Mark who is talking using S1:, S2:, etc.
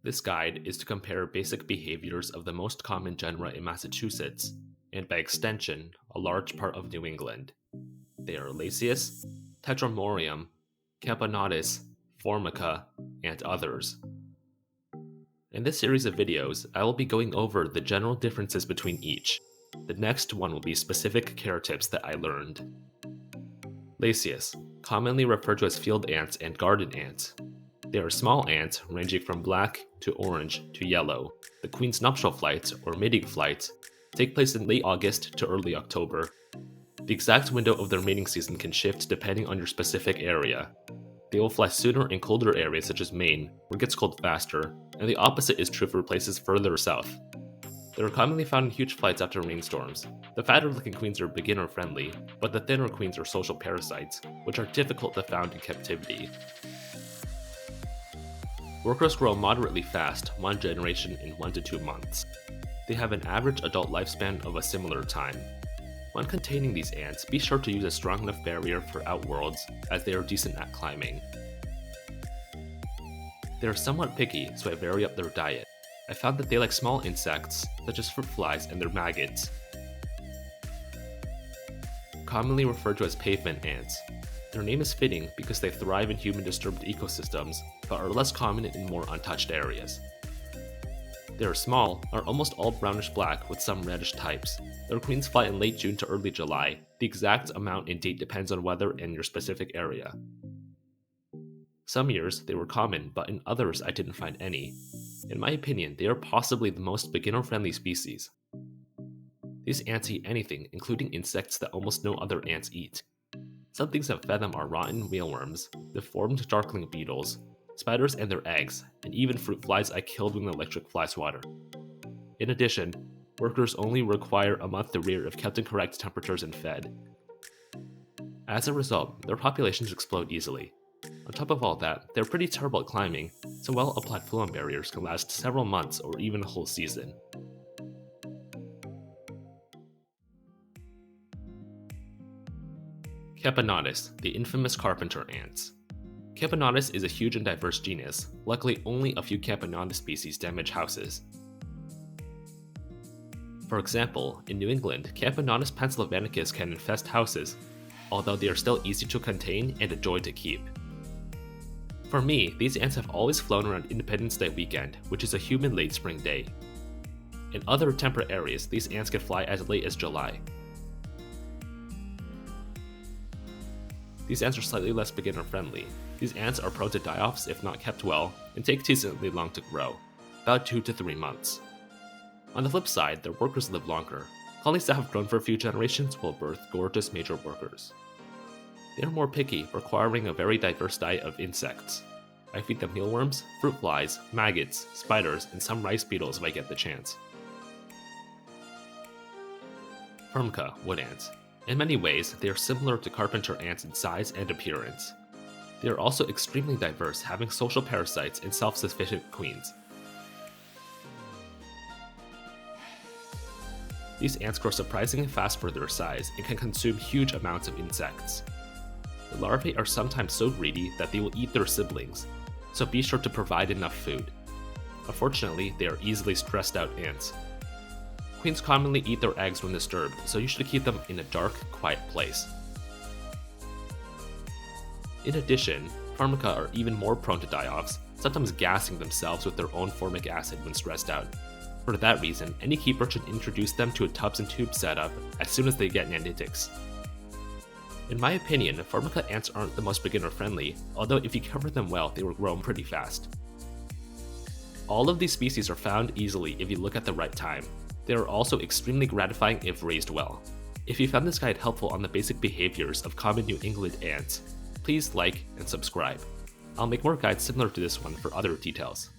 S1: This guide is to compare basic behaviors of the most common genera in Massachusetts, and by extension, a large part of New England. They are Lasius, Tetramorium, Camponotus, Formica, and others. In this series of videos, I will be going over the general differences between each. The next one will be specific care tips that I learned. Lasius, commonly referred to as field ants and garden ants. They are small ants ranging from black to orange to yellow. The queen's nuptial flights, or mating flights, take place in late August to early October. The exact window of their mating season can shift depending on your specific area. They will fly sooner in colder areas such as Maine, where it gets cold faster, and the opposite is true for places further south. They are commonly found in huge flights after rainstorms. The fatter-looking queens are beginner-friendly, but the thinner queens are social parasites, which are difficult to found in captivity. Workers grow moderately fast, one generation in 1 to 2 months. They have an average adult lifespan of a similar time. When containing these ants, be sure to use a strong enough barrier for outworlds, as they are decent at climbing. They are somewhat picky, so I vary up their diet. I found that they like small insects, such as fruit flies and their maggots. Commonly referred to as pavement ants. Their name is fitting because they thrive in human-disturbed ecosystems, but are less common in more untouched areas. They are small, are almost all brownish-black with some reddish types. Their queens fly in late June to early July. The exact amount and date depends on weather and your specific area. Some years they were common, but in others I didn't find any. In my opinion, they are possibly the most beginner-friendly species. These ants eat anything, including insects that almost no other ants eat. Some things that fed them are rotten mealworms, deformed darkling beetles, spiders and their eggs, and even fruit flies I killed with an electric fly swatter. In addition, workers only require a month to rear if kept in correct temperatures and fed. As a result, their populations explode easily. On top of all that, they're pretty terrible at climbing, so well-applied phloem barriers can last several months or even a whole season. Camponotus, the infamous carpenter ants. Camponotus is a huge and diverse genus. Luckily, only a few Camponotus species damage houses. For example, in New England, Camponotus Pennsylvanicus can infest houses, although they are still easy to contain and a joy to keep. For me, these ants have always flown around Independence Day weekend, which is a humid late spring day. In other temperate areas, these ants can fly as late as July. These ants are slightly less beginner-friendly. These ants are prone to die-offs if not kept well, and take decently long to grow, about 2 to 3 months. On the flip side, their workers live longer. Colonies that have grown for a few generations will birth gorgeous major workers. They are more picky, requiring a very diverse diet of insects. I feed them mealworms, fruit flies, maggots, spiders, and some rice beetles if I get the chance. Permica, wood ants. In many ways, they are similar to carpenter ants in size and appearance. They are also extremely diverse, having social parasites and self-sufficient queens. These ants grow surprisingly fast for their size and can consume huge amounts of insects. The larvae are sometimes so greedy that they will eat their siblings, so be sure to provide enough food. Unfortunately, they are easily stressed out ants. Queens commonly eat their eggs when disturbed, so you should keep them in a dark, quiet place. In addition, Permica are even more prone to die-offs, sometimes gassing themselves with their own formic acid when stressed out. For that reason, any keeper should introduce them to a tubs and tubes setup as soon as they get nanditics. In my opinion, Formica ants aren't the most beginner-friendly, although if you cover them well, they will grow pretty fast. All of these species are found easily if you look at the right time. They are also extremely gratifying if raised well. If you found this guide helpful on the basic behaviors of common New England ants, please like and subscribe. I'll make more guides similar to this one for other details.